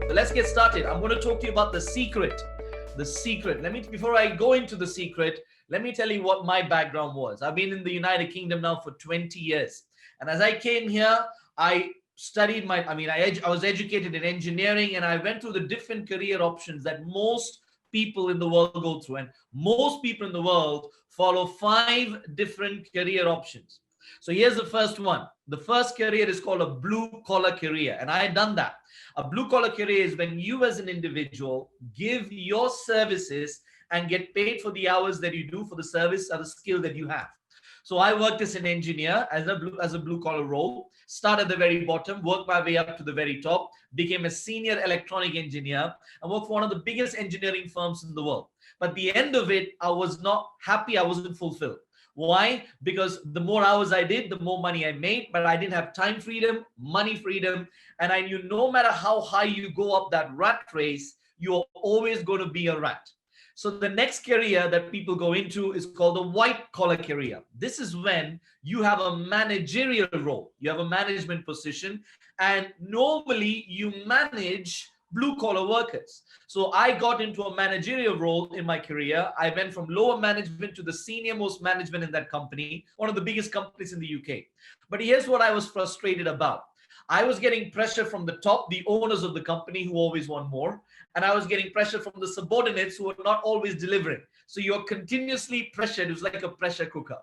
So let's get started. I'm going to talk to you about the secret. The secret. Before I go into the secret, let me tell you what my background was. I've been in the United Kingdom now for 20 years. And as I came here, I studied I was educated in engineering, and I went through the different career options that most people in the world go through. And most people in the world follow 5 different career options. So here's the first one. The first career is called a blue collar career. And I had done that. A blue collar career is when you as an individual give your services and get paid for the hours that you do for the service or the skill that you have. So I worked as an engineer, as a blue collar role, started at the very bottom, worked my way up to the very top, became a senior electronic engineer, and worked for one of the biggest engineering firms in the world. But at the end of it, I was not happy. I wasn't fulfilled. Why? Because the more hours I did, the more money I made, but I didn't have time freedom, money freedom. And I knew no matter how high you go up that rat race, you're always going to be a rat. So the next career that people go into is called a white collar career. This is when you have a managerial role. You have a management position, and normally you manage blue collar workers. So I got into a managerial role in my career. I went from lower management to the senior most management in that company, one of the biggest companies in the UK. But here's what I was frustrated about. I was getting pressure from the top, the owners of the company who always want more. And I was getting pressure from the subordinates who were not always delivering. So you're continuously pressured. It was like a pressure cooker.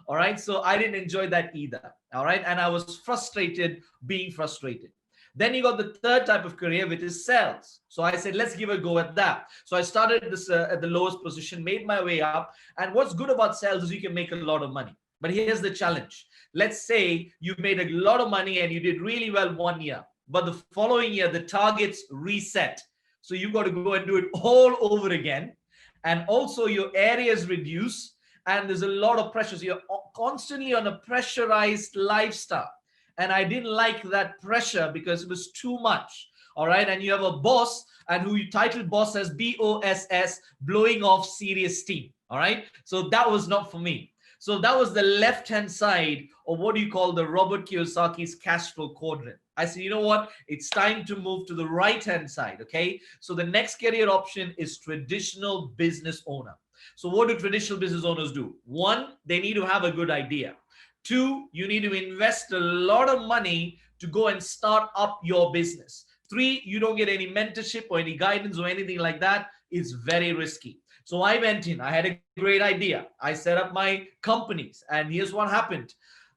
All right. So I didn't enjoy that either. All right. And I was frustrated being frustrated. Then you got the third type of career, which is sales. So I said, let's give a go at that. So I started this at the lowest position, made my way up. And what's good about sales is you can make a lot of money. But here's the challenge. Let's say you made a lot of money and you did really well one year, but the following year, the targets reset. So you've got to go and do it all over again. And also your areas reduce, and there's a lot of pressure. So you're constantly on a pressurized lifestyle. And I didn't like that pressure because it was too much. All right. And you have a boss, and who you titled boss as BOSS, blowing off serious steam. All right. So that was not for me. So that was the left-hand side of what you call the Robert Kiyosaki's cash flow quadrant. I said, you know what? It's time to move to the right-hand side, okay? So the next career option is traditional business owner. So what do traditional business owners do? 1, they need to have a good idea. 2, you need to invest a lot of money to go and start up your business. 3, you don't get any mentorship or any guidance or anything like that. It's very risky. So I went in, I had a great idea. I set up my companies, and here's what happened.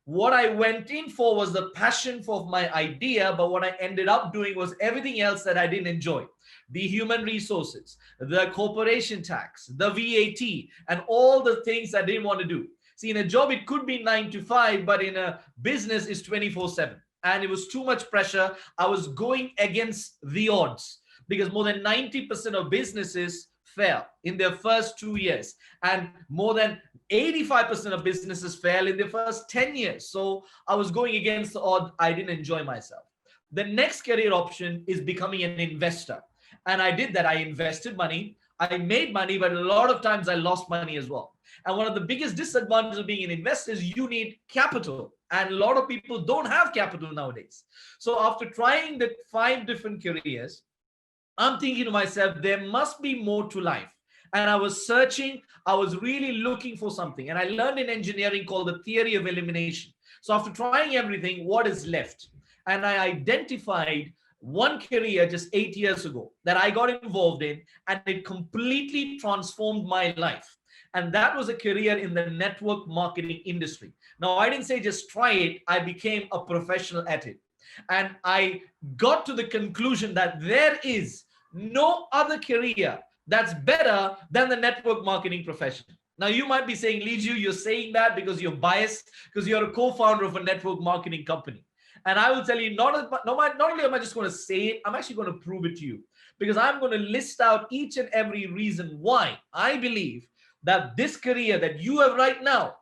What I went in for was the passion for my idea, but what I ended up doing was everything else that I didn't enjoy. The human resources, the corporation tax, the VAT, and all the things I didn't want to do. See, in a job, it could be 9 to 5, but in a business, it's 24/7. And it was too much pressure. I was going against the odds because more than 90% of businesses fail in their first 2 years, and more than 85% of businesses fail in their first 10 years. So I was going against the odds. I didn't enjoy myself. The next career option is becoming an investor. And I did that. I invested money. I made money, but a lot of times I lost money as well. And one of the biggest disadvantages of being an investor is you need capital. And a lot of people don't have capital nowadays. So after trying the 5 different careers, I'm thinking to myself, there must be more to life. And I was searching, I was really looking for something. And I learned in engineering called the theory of elimination. So after trying everything, what is left? And I identified one career just 8 years ago that I got involved in, and it completely transformed my life. And that was a career in the network marketing industry. Now, I didn't say just try it. I became a professional at it. And I got to the conclusion that there is no other career that's better than the network marketing profession. Now, you might be saying, Liju, you're saying that because you're biased, because you're a co-founder of a network marketing company. And I will tell you, not only am I just going to say it, I'm actually going to prove it to you, because I'm going to list out each and every reason why I believe that this career that you have right now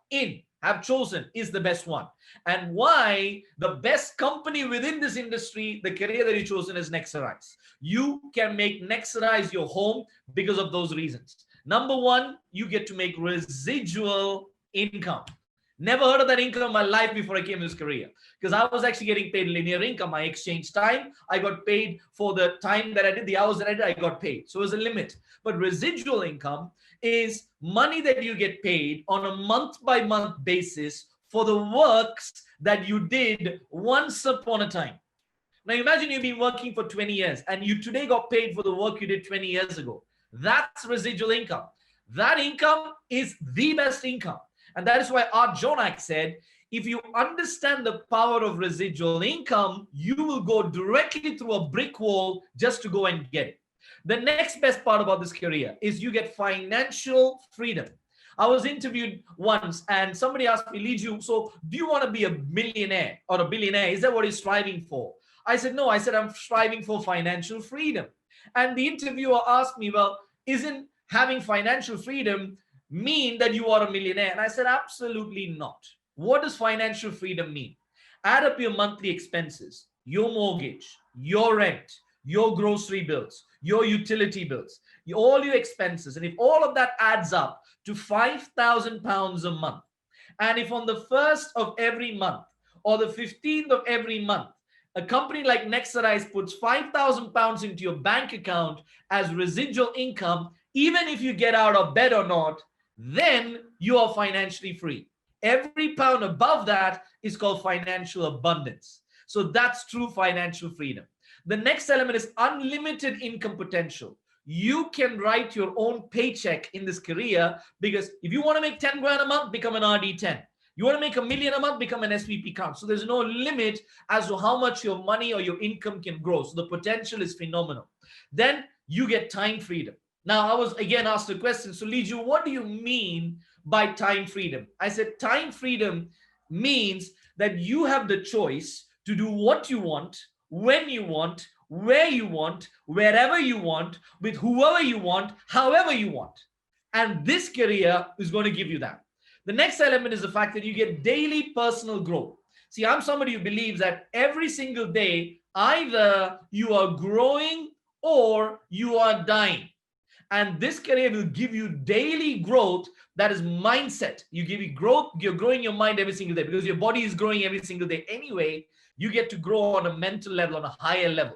have chosen is the best one, and why the best company within this industry, the career that you've chosen, is NeXarise. You can make NeXarise your home because of those reasons. Number one, you get to make residual income. Never heard of that income in my life before I came to this career, because I was actually getting paid linear income. I exchanged time. I got paid for the time that I did, the hours that I did, I got paid. So it was a limit. But residual income is money that you get paid on a month by month basis for the works that you did once upon a time. Now imagine you've been working for 20 years and you today got paid for the work you did 20 years ago. That's residual income. That income is the best income. And that is why Art Jonak said, if you understand the power of residual income, you will go directly through a brick wall just to go and get it. The next best part about this career is you get financial freedom. I was interviewed once and somebody asked me, Liju, so do you want to be a millionaire or a billionaire? Is that what you're striving for? I said, no. I said, I'm striving for financial freedom. And the interviewer asked me, well, isn't having financial freedom mean that you are a millionaire? And I said, absolutely not. What does financial freedom mean? Add up your monthly expenses, your mortgage, your rent, your grocery bills, your utility bills, all your expenses. And if all of that adds up to £5,000 a month, and if on the 1st of every month or the 15th of every month, a company like NeXarise puts £5,000 into your bank account as residual income, even if you get out of bed or not, then you are financially free. Every pound above that is called financial abundance. So that's true financial freedom. The next element is unlimited income potential. You can write your own paycheck in this career, because if you want to make 10 grand a month, become an RD10. You want to make $1 million a month, become an SVP count. So there's no limit as to how much your money or your income can grow. So the potential is phenomenal. Then you get time freedom. Now, I was again asked a question. So Liju, what do you mean by time freedom? I said, time freedom means that you have the choice to do what you want, when you want, where you want, wherever you want, with whoever you want, however you want. And this career is going to give you that. The next element is the fact that you get daily personal growth. See, I'm somebody who believes that every single day, either you are growing or you are dying. And this career will give you daily growth. That is mindset. You give you growth, you're growing your mind every single day, because your body is growing every single day anyway. You get to grow on a mental level, on a higher level.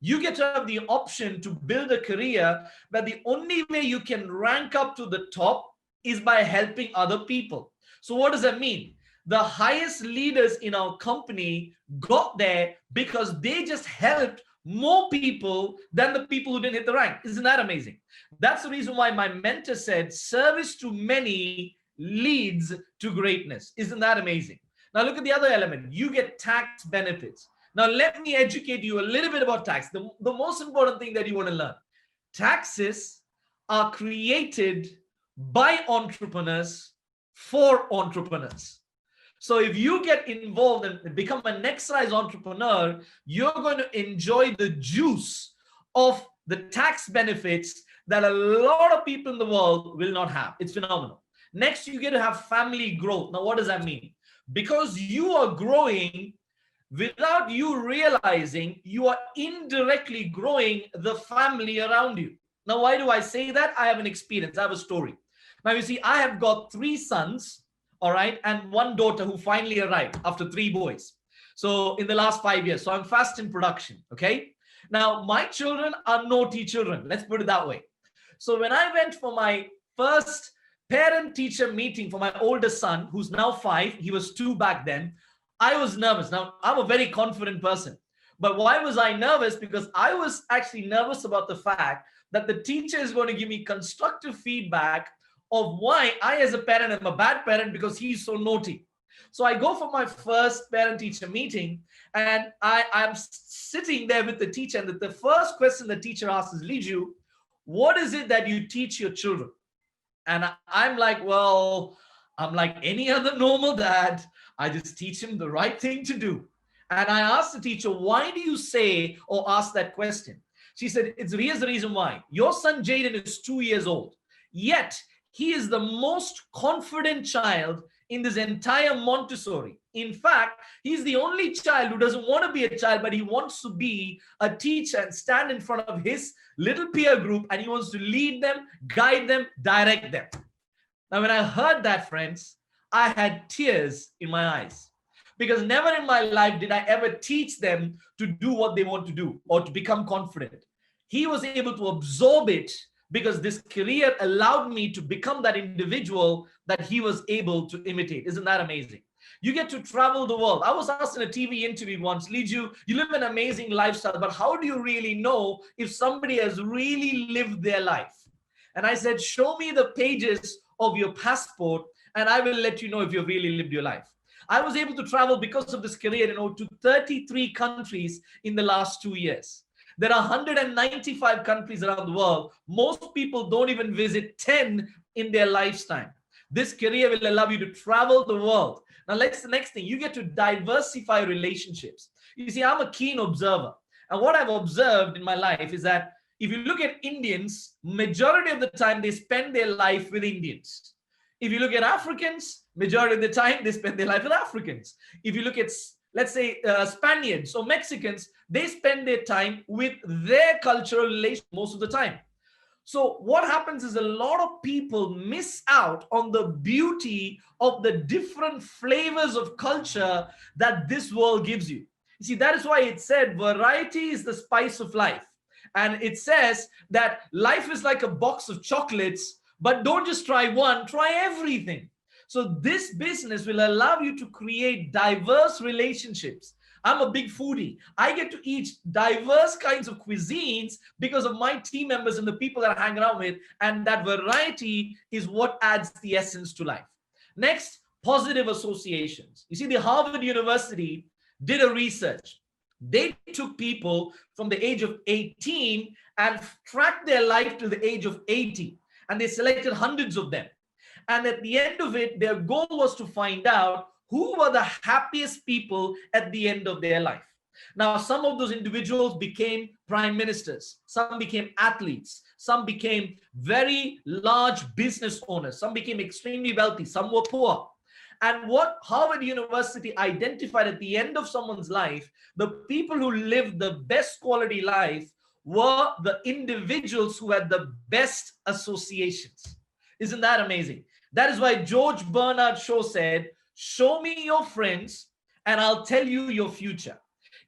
You get to have the option to build a career where the only way you can rank up to the top is by helping other people. So what does that mean? The highest leaders in our company got there because they just helped more people than the people who didn't hit the rank. Isn't that amazing? That's the reason why my mentor said service to many leads to greatness. Isn't that amazing? Now look at the other element. You get tax benefits. Now let me educate you a little bit about tax. The most important thing that you want to learn. Taxes are created by entrepreneurs for entrepreneurs. So if you get involved and become a NeXarise entrepreneur, you're going to enjoy the juice of the tax benefits that a lot of people in the world will not have. It's phenomenal. Next, you get to have family growth. Now, what does that mean? Because you are growing, without you realizing, you are indirectly growing the family around you. Now, why do I say that? I have an experience. I have a story. Now, you see, I have got 3 sons, all right, and 1 daughter who finally arrived after 3 boys. So in the last 5 years, so I'm fast in production, okay? Now, my children are naughty children. Let's put it that way. So when I went for my first parent-teacher meeting for my oldest son, who's now 5, he was 2 back then, I was nervous. Now, I'm a very confident person. But why was I nervous? Because I was actually nervous about the fact that the teacher is going to give me constructive feedback of why I, as a parent, am a bad parent because he's so naughty. So I go for my first parent-teacher meeting, and I'm sitting there with the teacher, and the first question the teacher asks is, Liju, what is it that you teach your children? And I'm like, well, I'm like any other normal dad. I just teach him the right thing to do. And I asked the teacher, why do you say or ask that question? She said, here's the reason why. Your son Jaden is 2 years old, yet he is the most confident child in this entire Montessori. In fact, he's the only child who doesn't want to be a child, but he wants to be a teacher and stand in front of his little peer group, and he wants to lead them, guide them, direct them. Now, when I heard that, friends, I had tears in my eyes. Because never in my life did I ever teach them to do what they want to do or to become confident. He was able to absorb it because this career allowed me to become that individual that he was able to imitate. Isn't that amazing? You get to travel the world. I was asked in a TV interview once, Liju, you live an amazing lifestyle, but how do you really know if somebody has really lived their life? And I said, show me the pages of your passport and I will let you know if you've really lived your life. I was able to travel because of this career, to 33 countries in the last 2 years. There are 195 countries around the world. Most people don't even visit 10 in their lifetime. This career will allow you to travel the world. Now, let's the next thing. You get to diversify relationships. You see, I'm a keen observer. And what I've observed in my life is that if you look at Indians, majority of the time they spend their life with Indians. If you look at Africans, majority of the time they spend their life with Africans. If you look at, let's say, Spaniards or Mexicans, they spend their time with their cultural relation most of the time. So what happens is a lot of people miss out on the beauty of the different flavors of culture that this world gives you. You see, that is why it said variety is the spice of life. And it says that life is like a box of chocolates, but don't just try one, try everything. So this business will allow you to create diverse relationships. I'm a big foodie. I get to eat diverse kinds of cuisines because of my team members and the people that I hang around with. And that variety is what adds the essence to life. Next, positive associations. You see, the Harvard University did a research. They took people from the age of 18 and tracked their life till the age of 80. And they selected hundreds of them. And at the end of it, their goal was to find out who were the happiest people at the end of their life. Now, some of those individuals became prime ministers. Some became athletes. Some became very large business owners. Some became extremely wealthy. Some were poor. And what Harvard University identified at the end of someone's life, the people who lived the best quality life were the individuals who had the best associations. Isn't that amazing? That is why George Bernard Shaw said, show me your friends and I'll tell you your future.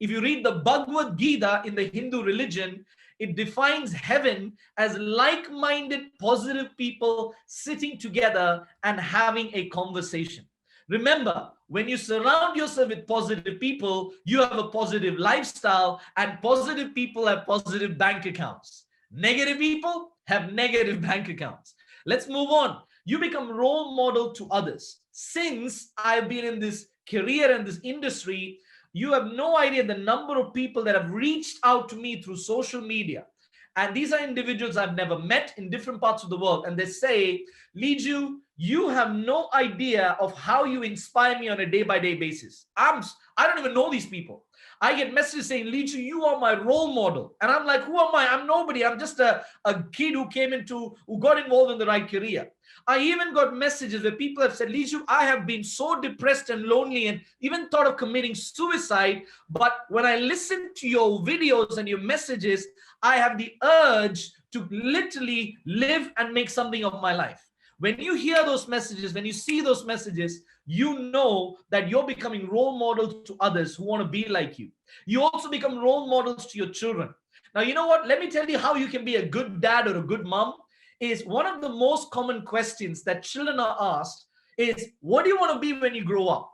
If you read the Bhagavad Gita in the Hindu religion, it defines heaven as like-minded, positive people sitting together and having a conversation. Remember, when you surround yourself with positive people, you have a positive lifestyle, and positive people have positive bank accounts. Negative people have negative bank accounts. Let's move on. You become role model to others. Since I've been in this career and this industry, you have no idea the number of people that have reached out to me through social media. And these are individuals I've never met in different parts of the world. And they say, Liju, you have no idea of how you inspire me on a day-by-day basis. I don't even know these people. I get messages saying, Liju, you are my role model. And I'm like, who am I? I'm nobody. I'm just a kid who got involved in the right career. I even got messages where people have said, Liju, I have been so depressed and lonely and even thought of committing suicide. But when I listen to your videos and your messages, I have the urge to literally live and make something of my life. When you hear those messages, when you see those messages, you know that you're becoming role models to others who want to be like you. You also become role models to your children. Now, you know what? Let me tell you how you can be a good dad or a good mom. Is one of the most common questions that children are asked is, what do you want to be when you grow up?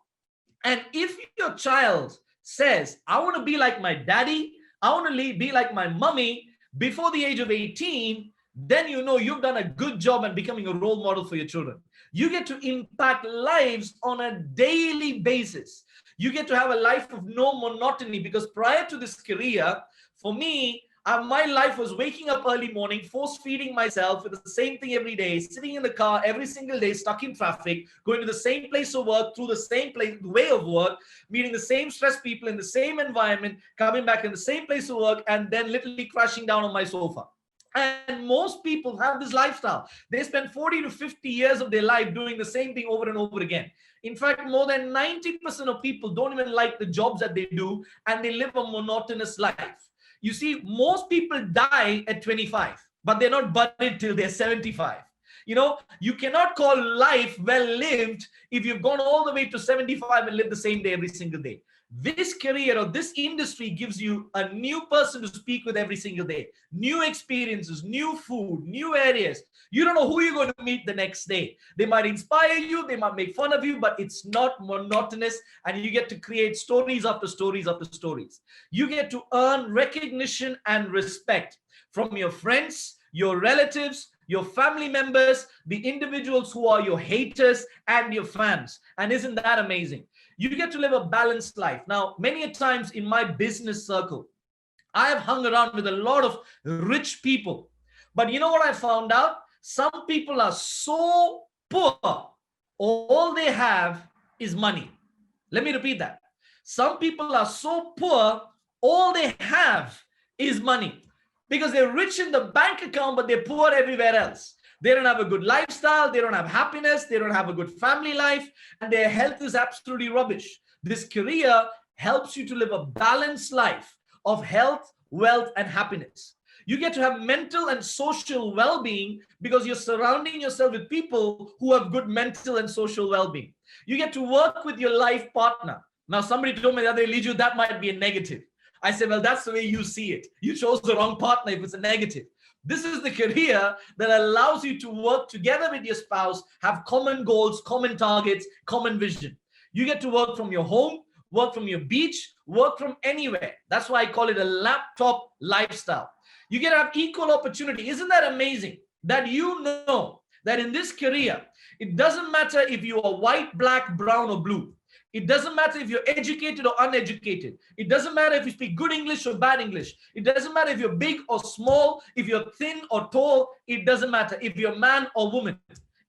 And if your child says, I want to be like my daddy, I want to be like my mommy before the age of 18, then you know you've done a good job at becoming a role model for your children. You get to impact lives on a daily basis. You get to have a life of no monotony, because prior to this career, for me, my life was waking up early morning, force feeding myself with the same thing every day, sitting in the car every single day, stuck in traffic, going to the same place of work, through the same way of work, meeting the same stressed people in the same environment, coming back in the same place of work, and then literally crashing down on my sofa. And most people have this lifestyle. They spend 40 to 50 years of their life doing the same thing over and over again. In fact, more than 90% of people don't even like the jobs that they do, and they live a monotonous life. You see, most people die at 25, but they're not buried till they're 75. You cannot call life well lived if you've gone all the way to 75 and live the same day every single day. This career or this industry gives you a new person to speak with every single day, new experiences, new food, new areas. You don't know who you're going to meet the next day. They might inspire you, they might make fun of you, but it's not monotonous, and you get to create stories after stories after stories. You get to earn recognition and respect from your friends, your relatives, your family members, the individuals who are your haters, and your fans. And isn't that amazing? You get to live a balanced life. Now, many a times in my business circle, I have hung around with a lot of rich people. But you know what I found out? Some people are so poor, all they have is money. Let me repeat that. Some people are so poor, all they have is money. Because they're rich in the bank account, but they're poor everywhere else. They don't have a good lifestyle. They don't have happiness. They don't have a good family life. And their health is absolutely rubbish. This career helps you to live a balanced life of health, wealth, and happiness. You get to have mental and social well-being because you're surrounding yourself with people who have good mental and social well-being. You get to work with your life partner. Now, somebody told me the other day, Liju, that might be a negative. I said, well, that's the way you see it. You chose the wrong partner if it's a negative. This is the career that allows you to work together with your spouse, have common goals, common targets, common vision. You get to work from your home, work from your beach, work from anywhere. That's why I call it a laptop lifestyle. You get to have equal opportunity. Isn't that amazing? That you know that in this career, it doesn't matter if you are white, black, brown, or blue. It doesn't matter if you're educated or uneducated. It doesn't matter if you speak good English or bad English. It doesn't matter if you're big or small, if you're thin or tall. It doesn't matter if you're man or woman.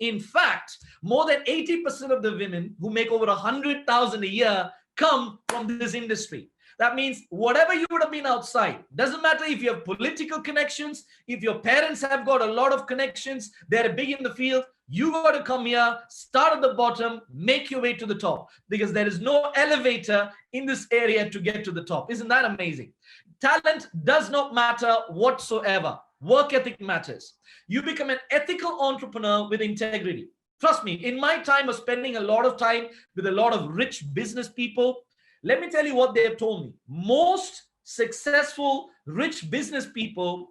In fact, more than 80% of the women who make over 100,000 a year come from this industry. That means whatever you would have been outside, doesn't matter if you have political connections, if your parents have got a lot of connections, they're big in the field, you got to come here, start at the bottom, make your way to the top, because there is no elevator in this area to get to the top. Isn't that amazing? Talent does not matter whatsoever. Work ethic matters. You become an ethical entrepreneur with integrity. Trust me, in my time of spending a lot of time with a lot of rich business people, let me tell you what they have told me. Most successful rich business people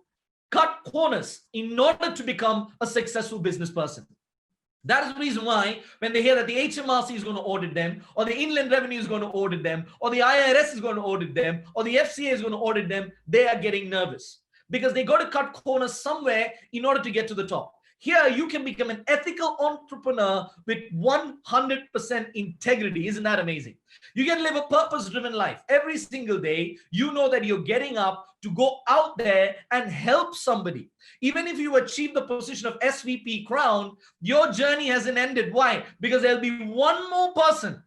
cut corners in order to become a successful business person. That is the reason why when they hear that the HMRC is going to audit them, or the Inland Revenue is going to audit them, or the IRS is going to audit them, or the FCA is going to audit them, they are getting nervous because they got to cut corners somewhere in order to get to the top. Here, you can become an ethical entrepreneur with 100% integrity. Isn't that amazing? You can live a purpose-driven life. Every single day, you know that you're getting up to go out there and help somebody. Even if you achieve the position of SVP crown, your journey hasn't ended. Why? Because there'll be one more person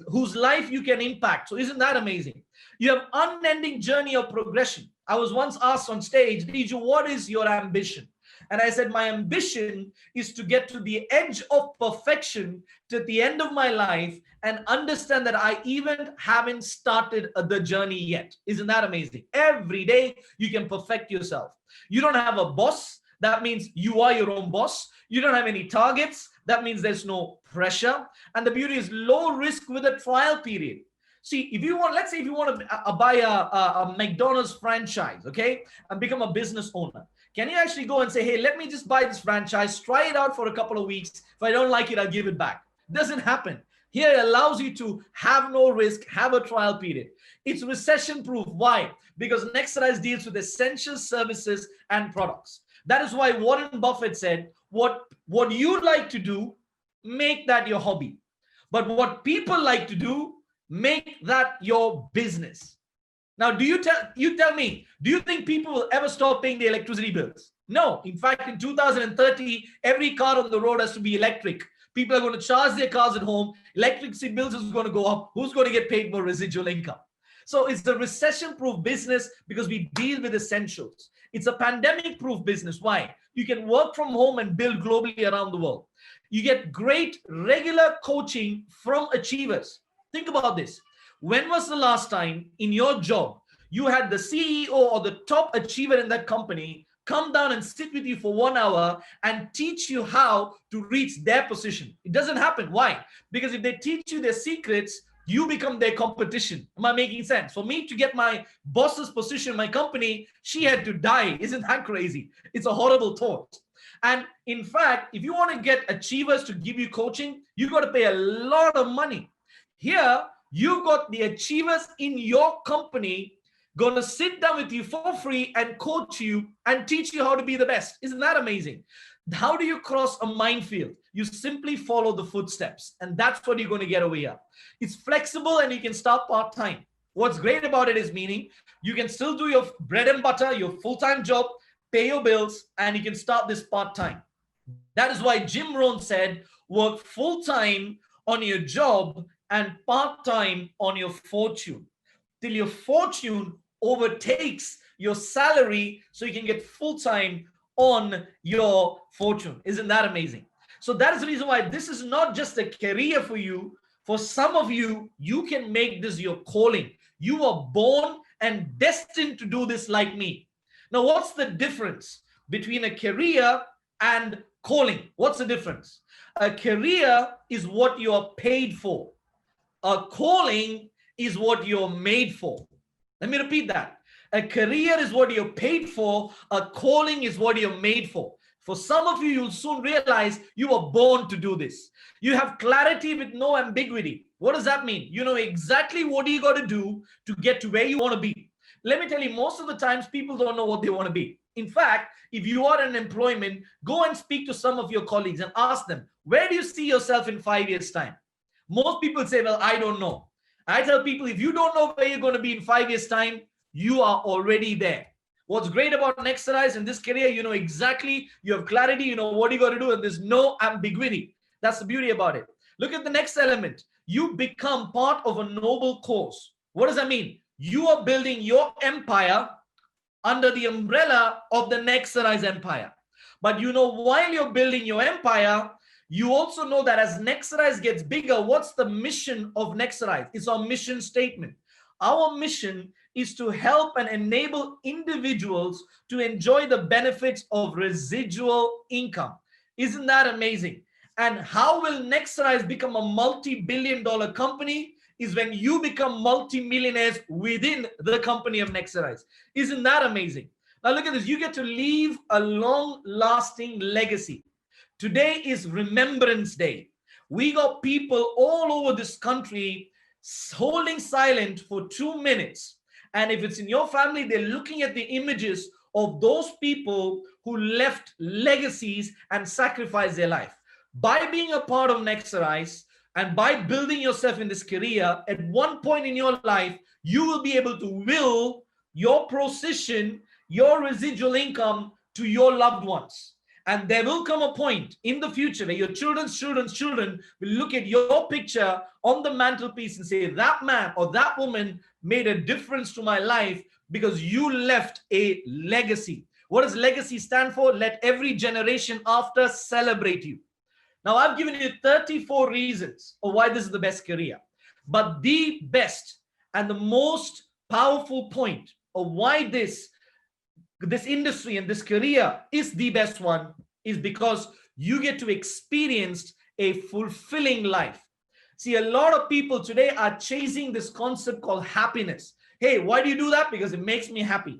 whose life you can impact. So isn't that amazing? You have unending journey of progression. I was once asked on stage, Liju, what is your ambition? And I said, my ambition is to get to the edge of perfection to the end of my life and understand that I even haven't started the journey yet. Isn't that amazing? Every day you can perfect yourself. You don't have a boss. That means you are your own boss. You don't have any targets. That means there's no pressure. And the beauty is low risk with a trial period. See, if you want, let's say if you want to buy a McDonald's franchise, okay, and become a business owner, can you actually go and say, hey, let me just buy this franchise, try it out for a couple of weeks. If I don't like it, I'll give it back. Doesn't happen. Here it allows you to have no risk, have a trial period. It's recession proof. Why? Because NeXarise deals with essential services and products. That is why Warren Buffett said, what you like to do, make that your hobby. But what people like to do, make that your business. Now, you tell me, do you think people will ever stop paying the electricity bills? No. In fact, in 2030, every car on the road has to be electric. People are going to charge their cars at home. Electricity bills is going to go up. Who's going to get paid for residual income? So it's the recession-proof business because we deal with essentials. It's a pandemic-proof business. Why? You can work from home and build globally around the world. You get great regular coaching from achievers. Think about this. When was the last time in your job you had the CEO or the top achiever in that company come down and sit with you for 1 hour and teach you how to reach their position. It doesn't happen. Why? Because if they teach you their secrets, you become their competition. Am I making sense? For me to get my boss's position in my company, she had to die. Isn't that crazy? It's a horrible thought. And in fact, if you want to get achievers to give you coaching, you got to pay a lot of money. Here, you've got the achievers in your company going to sit down with you for free and coach you and teach you how to be the best. Isn't that amazing? How do you cross a minefield? You simply follow the footsteps, and that's what you're going to get over here. It's flexible and you can start part-time. What's great about it is meaning you can still do your bread and butter, your full-time job, pay your bills, and you can start this part-time. That is why Jim Rohn said, work full-time on your job and part-time on your fortune, till your fortune overtakes your salary so you can get full-time on your fortune. Isn't that amazing? So that is the reason why this is not just a career for you. For some of you, you can make this your calling. You are born and destined to do this like me. Now, what's the difference between a career and calling? What's the difference? A career is what you are paid for. A calling is what you're made for. Let me repeat that. A career is what you're paid for. A calling is what you're made for. For some of you, you'll soon realize you were born to do this. You have clarity with no ambiguity. What does that mean? You know exactly what you got to do to get to where you want to be. Let me tell you, most of the times people don't know what they want to be. In fact, if you are in employment, go and speak to some of your colleagues and ask them, where do you see yourself in 5 years' time? Most people say, well, I don't know. I tell people, if you don't know where you're going to be in 5 years' time, you are already there. What's great about NeXarise in this career, you know exactly, you have clarity, you know what you got to do, and there's no ambiguity. That's the beauty about it. Look at the next element. You become part of a noble cause. What does that mean? You are building your empire under the umbrella of the NeXarise empire. But you know, while you're building your empire, you also know that as NeXarise gets bigger, what's the mission of NeXarise? It's our mission statement. Our mission is to help and enable individuals to enjoy the benefits of residual income. Isn't that amazing? And how will NeXarise become a multi-billion-dollar company? Is when you become multi-millionaires within the company of NeXarise. Isn't that amazing? Now look at this. You get to leave a long-lasting legacy. Today is Remembrance Day. We got people all over this country holding silent for 2 minutes. And if it's in your family, they're looking at the images of those people who left legacies and sacrificed their life. By being a part of NeXarise and by building yourself in this career, at one point in your life, you will be able to will your position, your residual income to your loved ones. And there will come a point in the future where your children's children will look at your picture on the mantelpiece and say, that man or that woman made a difference to my life because you left a legacy. What does legacy stand for? Let every generation after celebrate you. Now, I've given you 34 reasons of why this is the best career. But the best and the most powerful point of why this industry and this career is the best one is because you get to experience a fulfilling life. See, a lot of people today are chasing this concept called happiness. Hey, why do you do that? Because it makes me happy.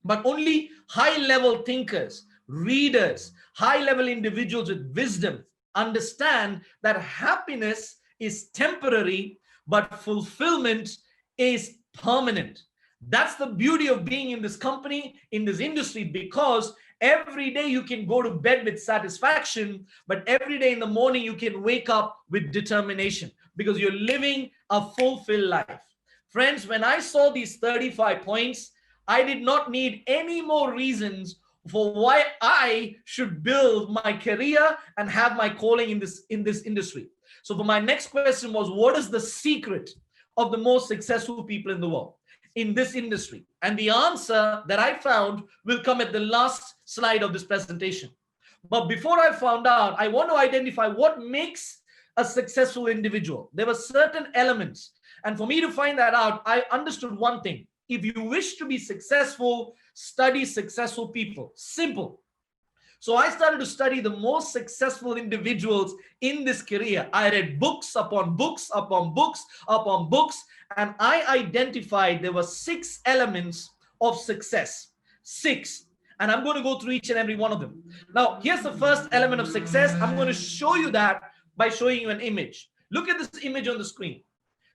But only high-level thinkers, readers, high-level individuals with wisdom understand that happiness is temporary, but fulfillment is permanent. That's the beauty of being in this company, in this industry, because every day you can go to bed with satisfaction, but every day in the morning you can wake up with determination because you're living a fulfilled life. Friends, when I saw these 35 points, I did not need any more reasons for why I should build my career and have my calling in this industry. So for my next question was, what is the secret of the most successful people in the world in this industry? And the answer that I found will come at the last slide of this presentation. But before I found out, I want to identify what makes a successful individual. There were certain elements. And for me to find that out, I understood one thing. if you wish to be successful, study successful people. Simple. So I started to study the most successful individuals in this career. I read books upon books upon books upon books, and I identified there were 6 elements of success. 6. And I'm going to go through each and every one of them. Now, here's the first element of success. I'm going to show you that by showing you an image. Look at this image on the screen.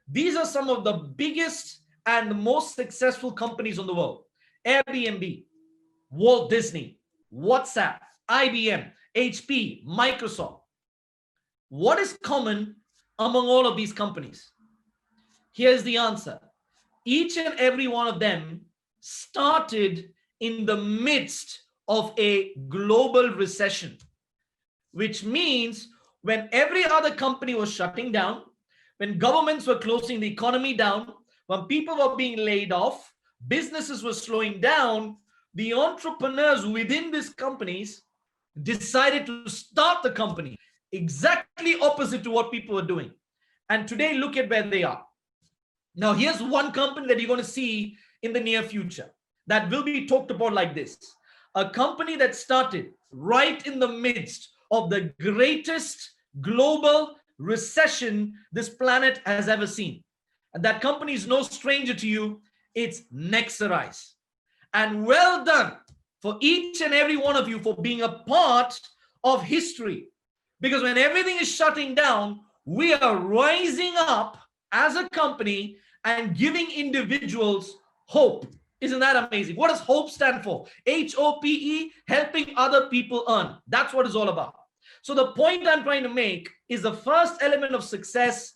These are some of the biggest and most successful companies in the world. Airbnb, Walt Disney, WhatsApp, IBM, HP, Microsoft. What is common among all of these companies? Here's the answer. Each and every one of them started in the midst of a global recession, which means when every other company was shutting down, when governments were closing the economy down, when people were being laid off, businesses were slowing down, the entrepreneurs within these companies decided to start the company, exactly opposite to what people were doing. And today, look at where they are. Now, here's one company that you're going to see in the near future that will be talked about like this. A company that started right in the midst of the greatest global recession this planet has ever seen. And that company is no stranger to you. It's NeXarise. And well done for each and every one of you for being a part of history. Because when everything is shutting down, we are rising up as a company and giving individuals hope. Isn't that amazing? What does HOPE stand for? HOPE, helping other people earn. That's what it's all about. So the point I'm trying to make is the first element of success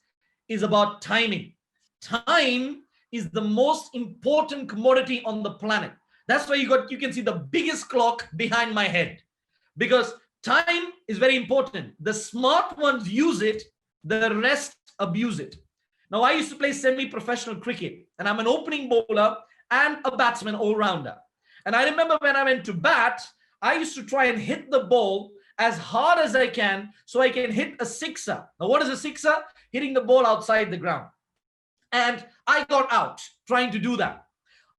is about timing. Time is the most important commodity on the planet. That's why you can see the biggest clock behind my head, because time is very important. The smart ones use it, the rest abuse it. Now, I used to play semi-professional cricket, and I'm an opening bowler and a batsman all-rounder. And I remember when I went to bat, I used to try and hit the ball as hard as I can so I can hit a sixer. Now, what is a sixer? Hitting the ball outside the ground. And I got out trying to do that.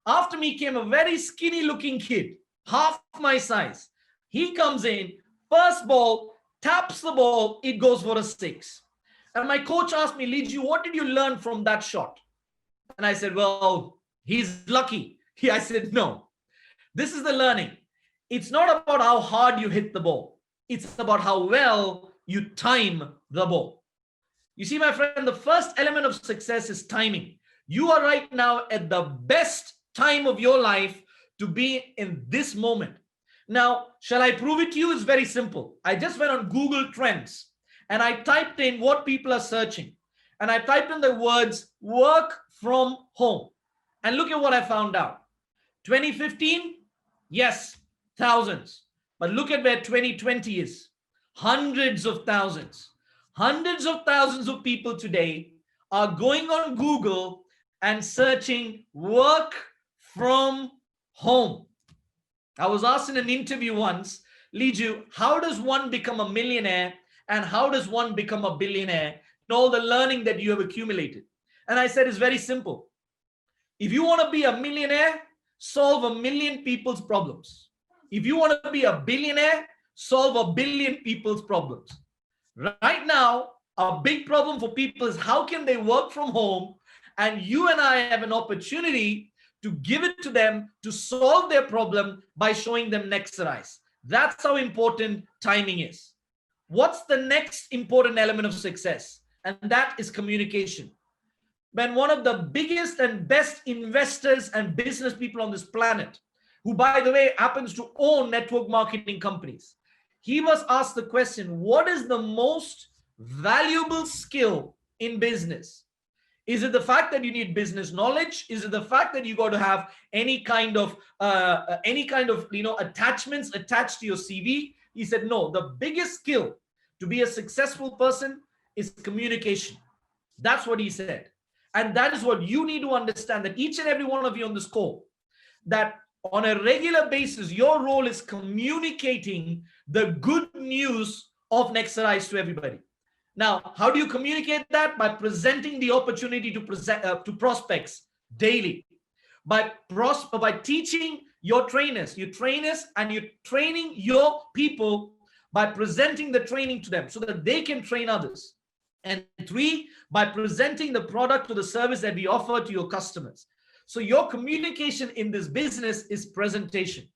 After me came a very skinny looking kid, half my size. He comes in, first ball, taps the ball, it goes for a 6. And my coach asked me, Liju, what did you learn from that shot? And I said, well, he's lucky. I said, no, this is the learning. It's not about how hard you hit the ball. It's about how well you time the ball. You see, my friend, the first element of success is timing. You are right now at the best time of your life to be in this moment. Now, shall I prove it to you? It's very simple. I just went on Google Trends and I typed in what people are searching. And I typed in the words work from home. And look at what I found out. 2015, yes, thousands. But look at where 2020 is. Hundreds of thousands. Hundreds of thousands of people today are going on Google and searching work from home. I was asked in an interview once, Liju, how does one become a millionaire and how does one become a billionaire in all the learning that you have accumulated? And I said, it's very simple. If you want to be a millionaire, solve 1 million people's problems. If you want to be a billionaire, solve 1 billion people's problems. Right now, a big problem for people is how can they work from home? And you and I have an opportunity to give it to them to solve their problem by showing them NeXarise. That's how important timing is. What's the next important element of success? And that is communication. When one of the biggest and best investors and business people on this planet, who, by the way, happens to own network marketing companies, he was asked the question, what is the most valuable skill in business? Is it the fact that you need business knowledge? Is it the fact that you got to have any kind of attachments attached to your CV? He said, no, the biggest skill to be a successful person is communication. That's what he said. And that is what you need to understand, that each and every one of you on this call, that on a regular basis, your role is communicating the good news of NeXarise to everybody. Now, how do you communicate that? By presenting the opportunity to prospects daily. by teaching your trainers, and you're training your people by presenting the training to them so that they can train others. And three, by presenting the product or the service that we offer to your customers. So your communication in this business is presentation.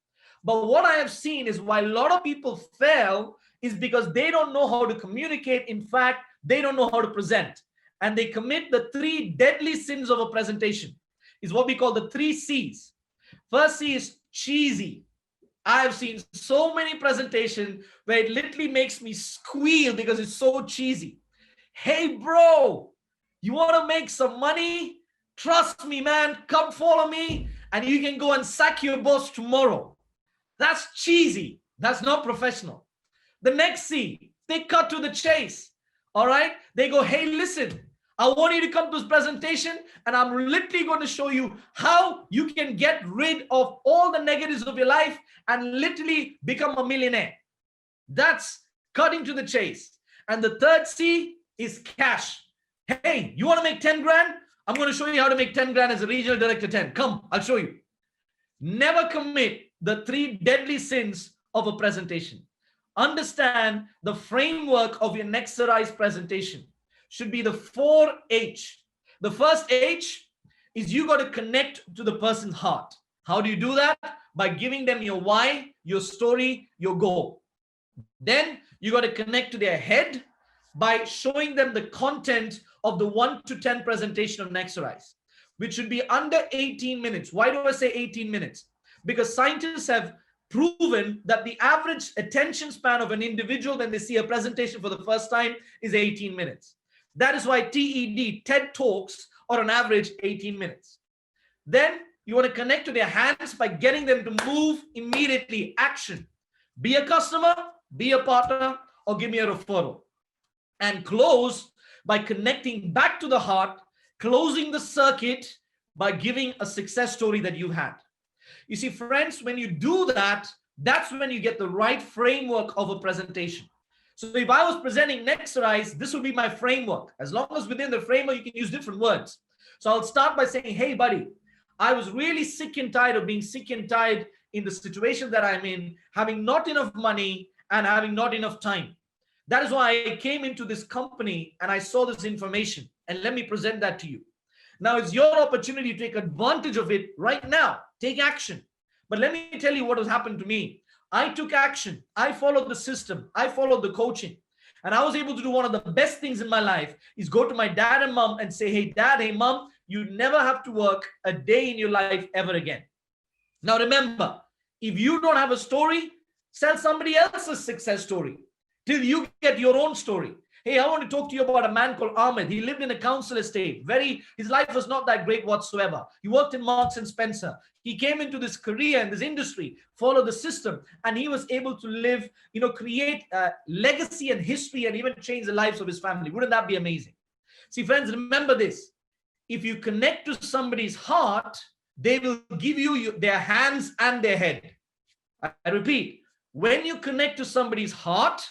But what I have seen is why a lot of people fail is because they don't know how to communicate. In fact, they don't know how to present. And they commit the three deadly sins of a presentation. Is what we call the 3 C's. First C is cheesy. I have seen so many presentations where it literally makes me squeal because it's so cheesy. Hey, bro, you want to make some money? Trust me, man. Come follow me and you can go and sack your boss tomorrow. That's cheesy. That's not professional. The next C, they cut to the chase. All right. They go, hey, listen, I want you to come to this presentation and I'm literally going to show you how you can get rid of all the negatives of your life and literally become a millionaire. That's cutting to the chase. And the third C is cash. Hey, you want to make 10 grand? I'm going to show you how to make 10 grand as a regional director 10. Come, I'll show you. Never commit the 3 deadly sins of a presentation. Understand the framework of your NeXarise presentation should be the 4H. The first H is you got to connect to the person's heart. How do you do that? By giving them your why, your story, your goal. Then you got to connect to their head by showing them the content of the 1 to 10 presentation of NeXarise, which should be under 18 minutes. Why do I say 18 minutes? Because scientists have proven that the average attention span of an individual when they see a presentation for the first time is 18 minutes. That is why TED Talks are on average 18 minutes. Then you want to connect to their hands by getting them to move immediately. Action. Be a customer, be a partner, or give me a referral. And close by connecting back to the heart, closing the circuit by giving a success story that you've had. You see, friends, when you do that, that's when you get the right framework of a presentation. So if I was presenting NeXarise, this would be my framework. As long as within the framework, you can use different words. So I'll start by saying, hey, buddy, I was really sick and tired of being sick and tired in the situation that I'm in, having not enough money and having not enough time. That is why I came into this company and I saw this information. And let me present that to you. Now it's your opportunity to take advantage of it right now. Take action. But let me tell you what has happened to me. I took action. I followed the system. I followed the coaching. And I was able to do one of the best things in my life is go to my dad and mom and say, hey, dad, hey, mom, you never have to work a day in your life ever again. Now, remember, if you don't have a story, sell somebody else's success story till you get your own story. Hey, I want to talk to you about a man called Ahmed. He lived in a council estate. His life was not that great whatsoever. He worked in Marks and Spencer. He came into this career in this industry, followed the system, and he was able to live, create legacy and history and even change the lives of his family. Wouldn't that be amazing? See, friends, remember this. If you connect to somebody's heart, they will give you their hands and their head. I repeat, when you connect to somebody's heart,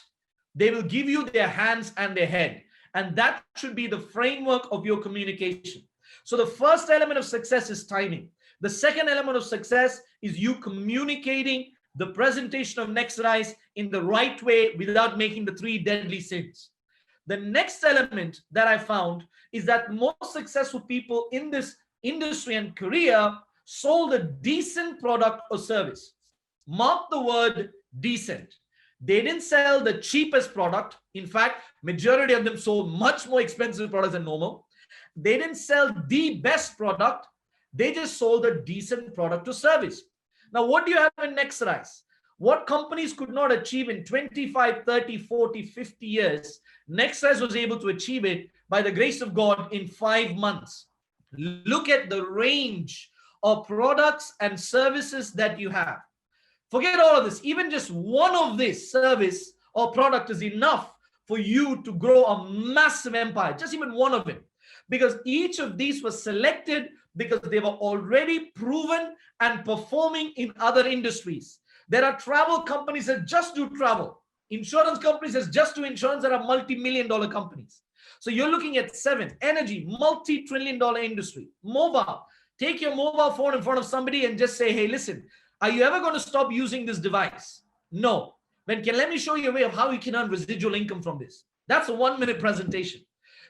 they will give you their hands and their head. And that should be the framework of your communication. So the first element of success is timing. The second element of success is you communicating the presentation of NeXarise in the right way without making the 3 deadly sins. The next element that I found is that most successful people in this industry and career sold a decent product or service. Mark the word decent. They didn't sell the cheapest product. In fact, majority of them sold much more expensive products than normal. They didn't sell the best product. They just sold a decent product or service. Now, what do you have in NeXarise? What companies could not achieve in 25, 30, 40, 50 years, NeXarise was able to achieve it by the grace of God in 5 months. Look at the range of products and services that you have. Forget all of this. Even just one of this service or product is enough for you to grow a massive empire. Just even one of it. Because each of these was selected because they were already proven and performing in other industries. There are travel companies that just do travel. Insurance companies that just do insurance that are multi-million-dollar companies. So you're looking at 7. Energy, multi-trillion-dollar industry. Mobile, Take your mobile phone in front of somebody and just say, hey, listen, are you ever going to stop using this device? No. Let me show you a way of how you can earn residual income from this. That's a 1-minute presentation.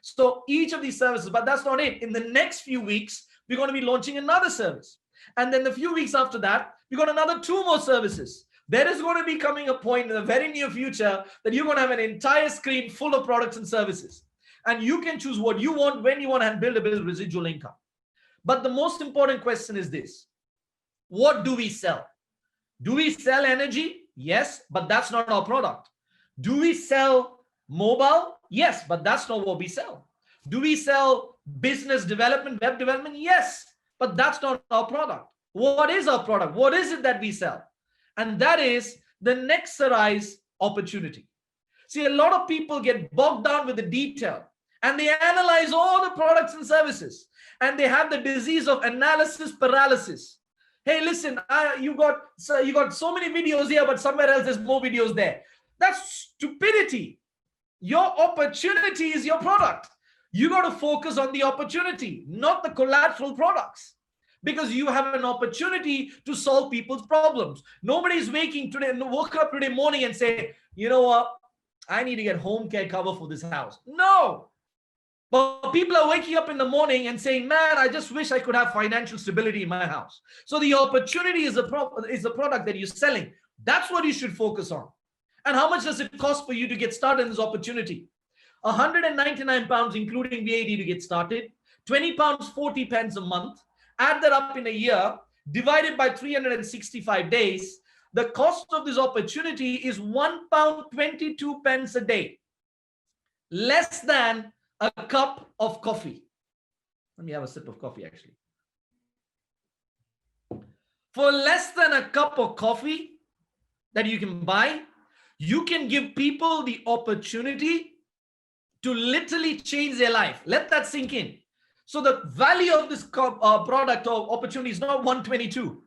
So each of these services, but that's not it. In the next few weeks, we're going to be launching another service. And then the few weeks after that, we got another 2 more services. There is going to be coming a point in the very near future that you're going to have an entire screen full of products and services. And you can choose what you want, when you want, and build residual income. But the most important question is this. What do we sell? Do we sell energy? Yes, but that's not our product. Do we sell mobile? Yes, but that's not what we sell. Do we sell business development, web development? Yes, but that's not our product. What is our product? What is it that we sell? And that is the NeXarise opportunity. See, a lot of people get bogged down with the detail and they analyze all the products and services and they have the disease of analysis paralysis. Hey, listen, you got so many videos here, but somewhere else there's more videos there. That's stupidity. Your opportunity is your product. You got to focus on the opportunity, not the collateral products, because you have an opportunity to solve people's problems. Nobody's woke up today morning and say, you know what, I need to get home care cover for this house. No. But people are waking up in the morning and saying, man, I just wish I could have financial stability in my house. So the opportunity is the product that you're selling. That's what you should focus on. And how much does it cost for you to get started in this opportunity? £199, including VAT to get started, £20, 40 pence a month. Add that up in a year, divided by 365 days. The cost of this opportunity is £1.22 a day. Less than a cup of coffee. Let me have a sip of coffee, actually. For less than a cup of coffee that you can buy, you can give people the opportunity to literally change their life. Let that sink in. So the value of this product or opportunity is not 122.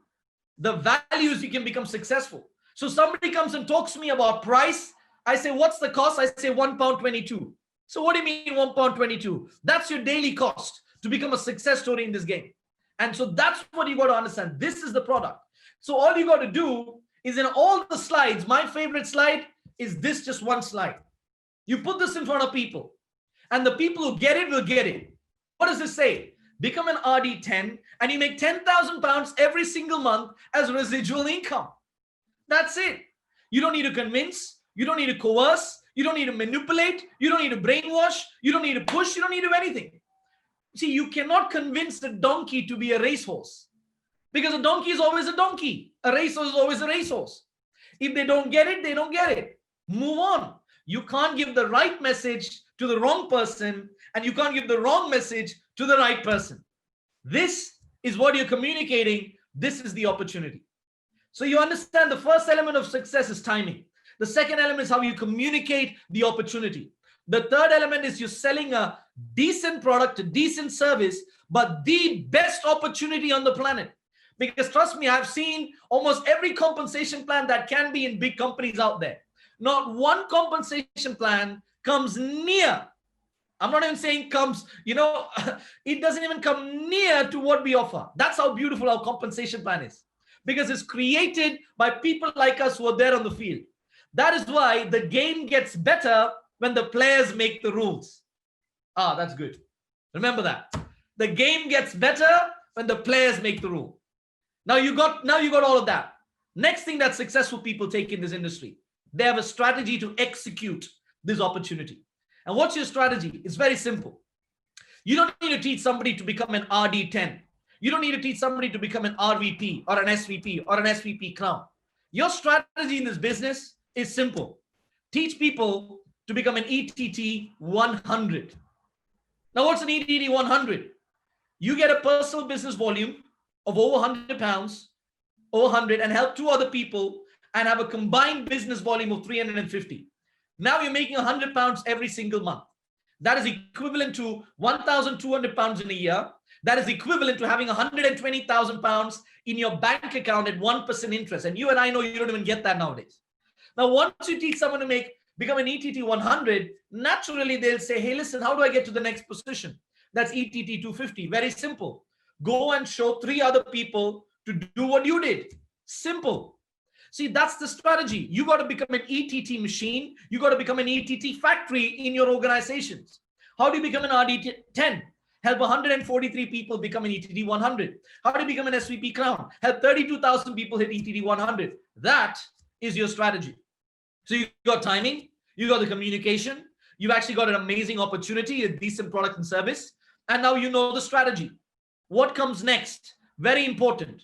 The value is you can become successful. So somebody comes and talks to me about price. I say, what's the cost? I say £1.22. So what do you mean £1.22? That's your daily cost to become a success story in this game. And so that's what you got to understand. This is the product. So all you got to do is in all the slides, my favorite slide is this, just one slide. You put this in front of people and the people who get it will get it. What does this say? Become an RD10 and you make £10,000 every single month as residual income. That's it. You don't need to convince. You don't need to coerce. You don't need to manipulate. You don't need to brainwash. You don't need to push. You don't need to do anything. See, you cannot convince a donkey to be a racehorse because a donkey is always a donkey. A racehorse is always a racehorse. If they don't get it, they don't get it. Move on. You can't give the right message to the wrong person and you can't give the wrong message to the right person. This is what you're communicating. This is the opportunity. So you understand the first element of success is timing. The second element is how you communicate the opportunity. The third element is you're selling a decent product, a decent service, but the best opportunity on the planet. Because trust me, I've seen almost every compensation plan that can be in big companies out there. Not one compensation plan comes near. I'm not even saying comes, it doesn't even come near to what we offer. That's how beautiful our compensation plan is. Because it's created by people like us who are there on the field. That is why the game gets better when the players make the rules. That's good. Remember that. The game gets better when the players make the rule. Now you got all of that. Next thing that successful people take in this industry, they have a strategy to execute this opportunity. And what's your strategy? It's very simple. You don't need to teach somebody to become an RD10. You don't need to teach somebody to become an RVP or an SVP or an SVP crown. Your strategy in this business is simple. Teach people to become an ETT 100. Now, what's an ETT 100? You get a personal business volume of over 100 pounds, over 100, and help 2 other people and have a combined business volume of 350. Now you're making 100 pounds every single month. That is equivalent to 1,200 pounds in a year. That is equivalent to having 120,000 pounds in your bank account at 1% interest. And you and I know you don't even get that nowadays. Now, once you teach someone to become an ETT 100, naturally they'll say, hey, listen, how do I get to the next position? That's ETT 250. Very simple. Go and show 3 other people to do what you did. Simple. See, that's the strategy. You got to become an ETT machine. You got to become an ETT factory in your organizations. How do you become an RD10? Help 143 people become an ETT 100. How do you become an SVP Crown? Help 32,000 people hit ETT 100. That is your strategy. So you got timing, you got the communication, you've actually got an amazing opportunity, a decent product and service, and now you know the strategy. What comes next? Very important.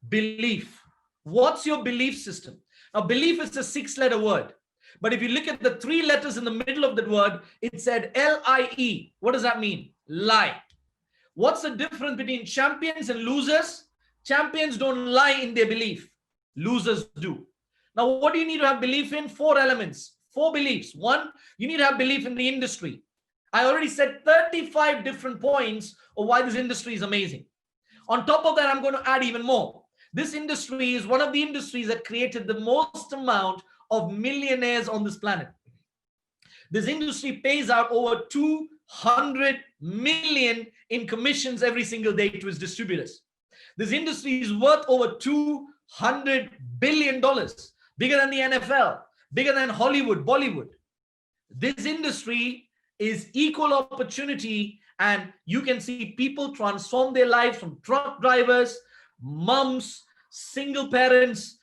Belief. What's your belief system? Now, belief is a 6-letter word. But if you look at the 3 letters in the middle of that word, it said LIE. What does that mean? Lie. What's the difference between champions and losers? Champions don't lie in their belief. Losers do. Now, what do you need to have belief in? 4 elements, 4 beliefs. 1, you need to have belief in the industry. I already said 35 different points of why this industry is amazing. On top of that, I'm going to add even more. This industry is one of the industries that created the most amount of millionaires on this planet. This industry pays out over 200 million in commissions every single day to its distributors. This industry is worth over $200 billion, bigger than the NFL, bigger than Hollywood, Bollywood. This industry is equal opportunity, and you can see people transform their lives from truck drivers, moms, single parents,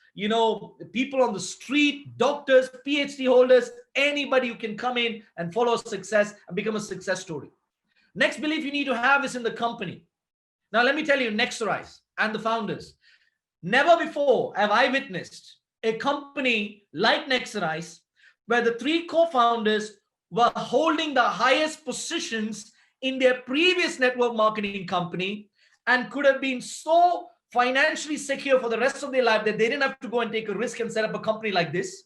people on the street, doctors, PhD holders, anybody who can come in and follow success and become a success story. Next belief you need to have is in the company. Now, let me tell you, NeXarise and the founders, never before have I witnessed a company like NeXarise where the 3 co-founders were holding the highest positions in their previous network marketing company and could have been so financially secure for the rest of their life that they didn't have to go and take a risk and set up a company like this.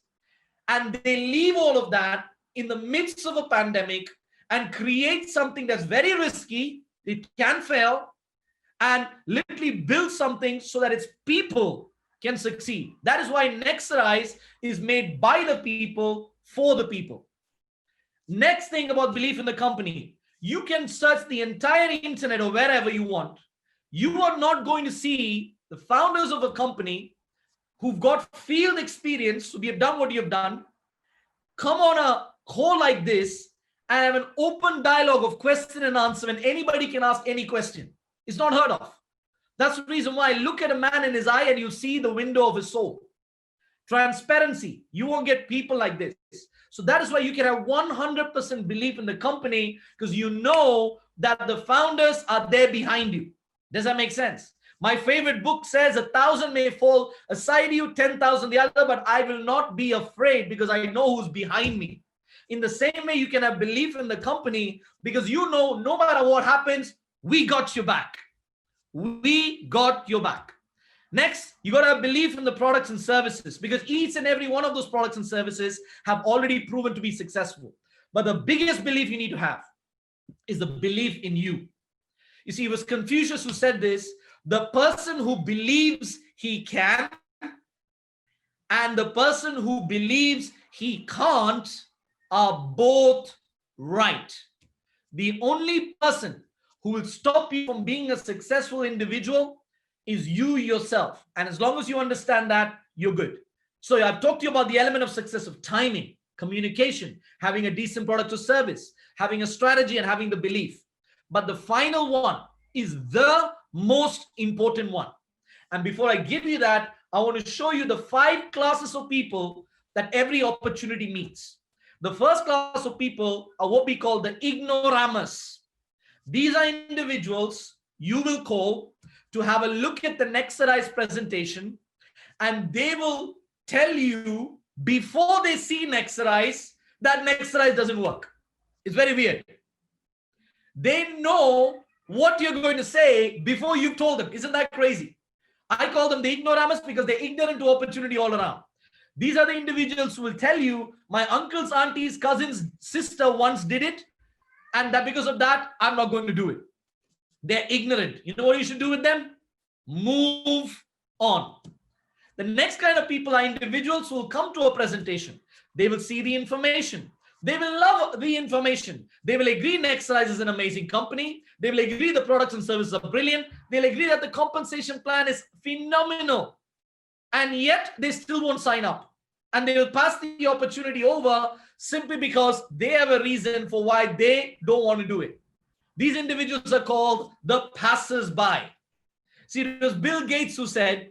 And they leave all of that in the midst of a pandemic and create something that's very risky, it can fail, and literally build something so that its people can succeed. That is why NeXarise is made by the people for the people. Next thing about belief in the company, you can search the entire internet or wherever you want. You are not going to see the founders of a company who've got field experience, so we have done what you've done, come on a call like this and have an open dialogue of question and answer, and anybody can ask any question. It's not heard of. That's the reason why I look at a man in his eye and you see the window of his soul. Transparency. You won't get people like this. So that is why you can have 100% belief in the company, because you know that the founders are there behind you. Does that make sense? My favorite book says 1,000 may fall aside you, 10,000 the other, but I will not be afraid because I know who's behind me. In the same way, you can have belief in the company because you know no matter what happens, we got your back. We got your back. Next, you got to have belief in the products and services, because each and every one of those products and services have already proven to be successful. But the biggest belief you need to have is the belief in you. You see, it was Confucius who said this: the person who believes he can and the person who believes he can't are both right. The only person who will stop you from being a successful individual is you yourself. And as long as you understand that, you're good. So I've talked to you about the element of success of timing, communication, having a decent product or service, having a strategy, and having the belief. But the final one is the most important one. And before I give you that, I want to show you the 5 classes of people that every opportunity meets. The first class of people are what we call the ignoramus. These are individuals you will call to have a look at the NeXarise presentation, and they will tell you before they see NeXarise that NeXarise doesn't work. It's very weird. They know what you're going to say before you've told them. Isn't that crazy? I call them the ignoramus because they're ignorant to opportunity all around. These are the individuals who will tell you, my uncle's, auntie's, cousin's sister once did it, and that because of that, I'm not going to do it. They're ignorant. You know what you should do with them? Move on. The next kind of people are individuals who will come to a presentation. They will see the information. They will love the information. They will agree NeXarise is an amazing company. They will agree the products and services are brilliant. They'll agree that the compensation plan is phenomenal. And yet they still won't sign up. And they will pass the opportunity over simply because they have a reason for why they don't want to do it. These individuals are called the passers-by. See, it was Bill Gates who said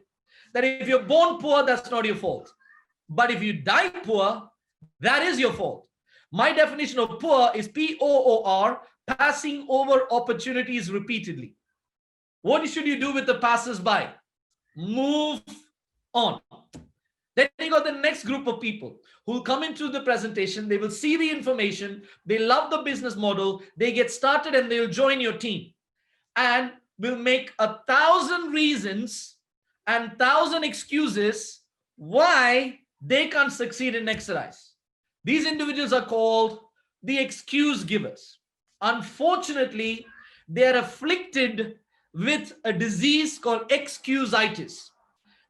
that if you're born poor, that's not your fault. But if you die poor, that is your fault. My definition of poor is P-O-O-R, passing over opportunities repeatedly. What should you do with the passers-by? Move on. Then you got the next group of people who will come into the presentation. They will see the information. They love the business model. They get started and they'll join your team and will make 1,000 reasons and 1,000 excuses why they can't succeed in NeXarise. These individuals are called the excuse givers. Unfortunately, they are afflicted with a disease called excusitis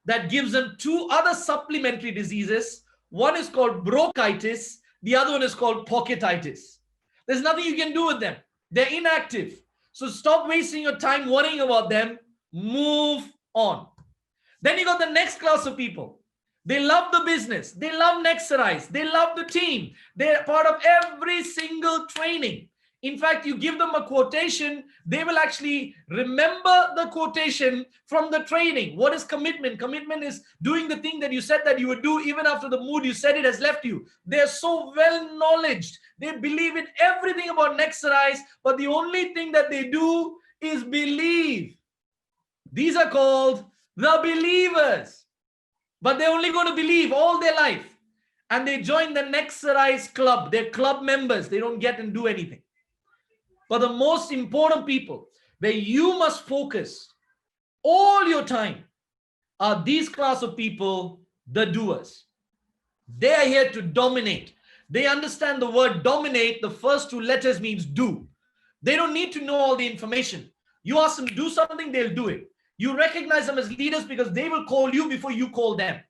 that gives them two other supplementary diseases. One is called bronchitis. The other one is called pocketitis. There's nothing you can do with them. They're inactive. So stop wasting your time worrying about them. Move on. Then you got the next class of people. They love the business. They love NeXarise. They love the team. They're part of every single training. In fact, you give them a quotation, they will actually remember the quotation from the training. What is commitment? Commitment is doing the thing that you said that you would do even after the mood you said it has left you. They're so well knowledged. They believe in everything about NeXarise, but the only thing that they do is believe. These are called the believers. But they're only going to believe all their life. And they join the NeXarise club. They're club members. They don't get and do anything. But the most important people where you must focus all your time are these class of people, the doers. They are here to dominate. They understand the word dominate. The first two letters means do. They don't need to know all the information. You ask them to do something, they'll do it. You recognize them as leaders because they will call you before you call them.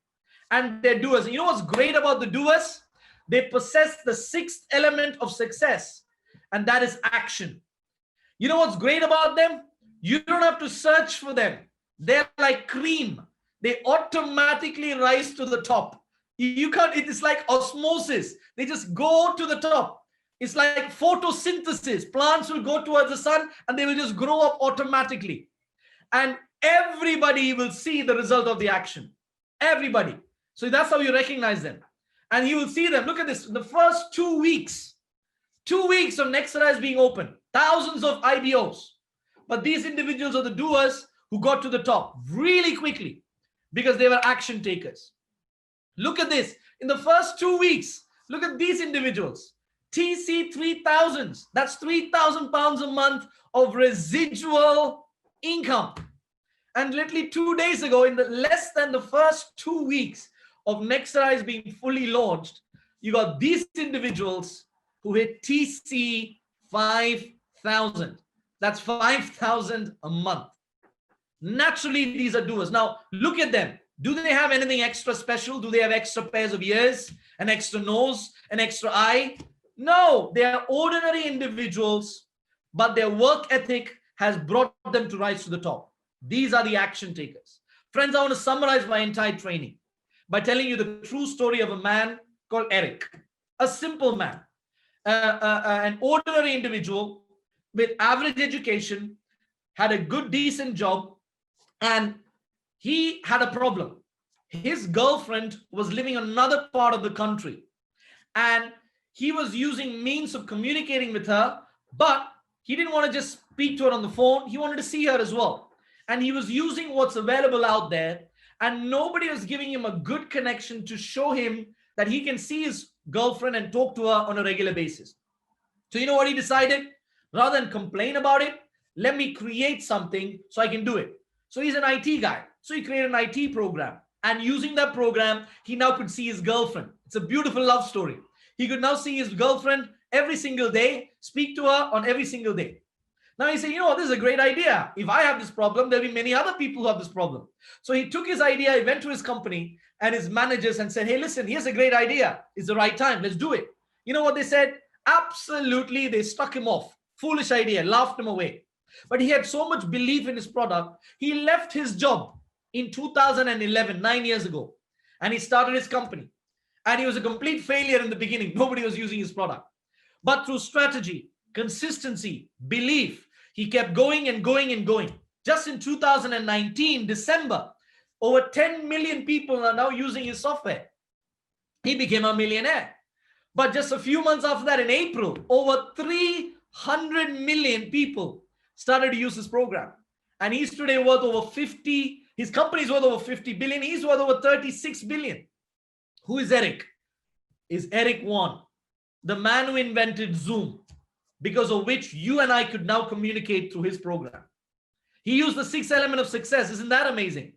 And they're doers. And you know what's great about the doers? They possess the sixth element of success. And that is action. You know what's great about them? You don't have to search for them. They're like cream. They automatically rise to the top. You can't, it's like osmosis. They just go to the top. It's like photosynthesis. Plants will go towards the sun and they will just grow up automatically. And everybody will see the result of the action. Everybody. So that's how you recognize them. And you will see them. Look at this. The first 2 weeks. 2 weeks of NeXarise being open, thousands of IBOs. But these individuals are the doers who got to the top really quickly because they were action takers. Look at this. In the first 2 weeks, look at these individuals. TC 3000s. That's 3,000 pounds a month of residual income. And literally 2 days ago, in the less than the first 2 weeks of NeXarise being fully launched, you got these individuals who hit TC 5,000. That's 5,000 a month. Naturally, these are doers. Now, look at them. Do they have anything extra special? Do they have extra pairs of ears, an extra nose, an extra eye? No, they are ordinary individuals, but their work ethic has brought them to rise to the top. These are the action takers. Friends, I want to summarize my entire training by telling you the true story of a man called Eric, a simple man. An ordinary individual with average education, had a good, decent job, and he had a problem. His girlfriend was living in another part of the country, and he was using means of communicating with her, but he didn't want to just speak to her on the phone. He wanted to see her as well. And he was using what's available out there, and nobody was giving him a good connection to show him that he can see his girlfriend and talk to her on a regular basis. So you know what he decided? Rather than complain about it, let me create something so I can do it. So he's an IT guy. So he created an IT program. And using that program, he now could see his girlfriend. It's a beautiful love story. He could now see his girlfriend every single day, speak to her on every single day. Now he said, you know what, this is a great idea. If I have this problem, there'll be many other people who have this problem. So he took his idea, he went to his company and his managers and said, hey, listen, here's a great idea. It's the right time. Let's do it. You know what they said? Absolutely, they struck him off. Foolish idea, laughed him away. But he had so much belief in his product, he left his job in 2011, 9 years ago, and he started his company. And he was a complete failure in the beginning. Nobody was using his product. But through strategy, consistency, belief, he kept going and going and going. Just in 2019, December, over 10 million people are now using his software. He became a millionaire. But just a few months after that, in April, over 300 million people started to use his program. And he's today worth over 50, his company is worth over 50 billion. He's worth over 36 billion. Who is Eric? Is Eric Yuan, the man who invented Zoom, because of which you and I could now communicate through his program. He used the 6th element of success. Isn't that amazing?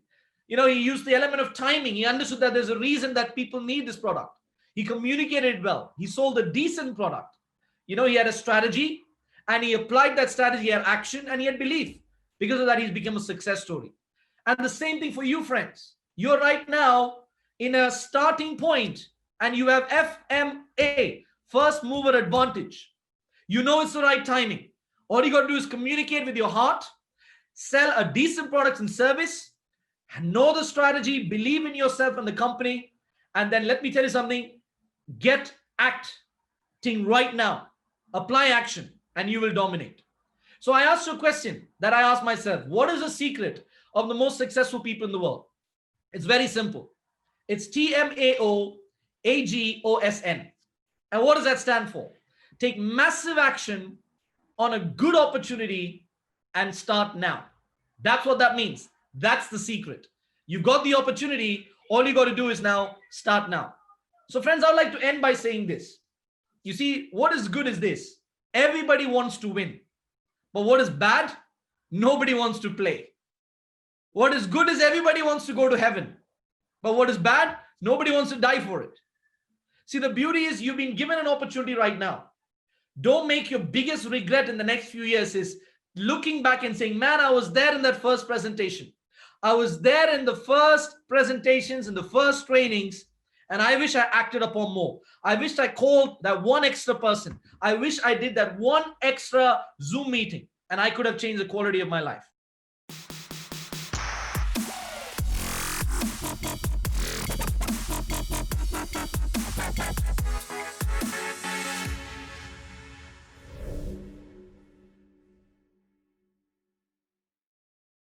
You know, he used the element of timing. He understood that there's a reason that people need this product. He communicated well. He sold a decent product. You know, he had a strategy and he applied that strategy. He had action and he had belief. Because of that, he's become a success story. And the same thing for you, friends. You're right now in a starting point and you have FMA, first mover advantage. You know it's the right timing. All you got to do is communicate with your heart, sell a decent product and service, and know the strategy, believe in yourself and the company. And then let me tell you something, get acting right now. Apply action and you will dominate. So I asked you a question that I asked myself. What is the secret of the most successful people in the world? It's very simple. It's TMAOAGOSN. And what does that stand for? Take massive action on a good opportunity and start now. That's what that means. That's the secret. You've got the opportunity. All you got to do is now start now. So friends, I'd like to end by saying this. You see, what is good is this. Everybody wants to win. But what is bad? Nobody wants to play. What is good is everybody wants to go to heaven. But what is bad? Nobody wants to die for it. See, the beauty is you've been given an opportunity right now. Don't make your biggest regret in the next few years is looking back and saying, man, I was there in that first presentation. I was there in the first presentations, in the first trainings, and I wish I acted upon more. I wish I called that one extra person. I wish I did that one extra Zoom meeting, and I could have changed the quality of my life.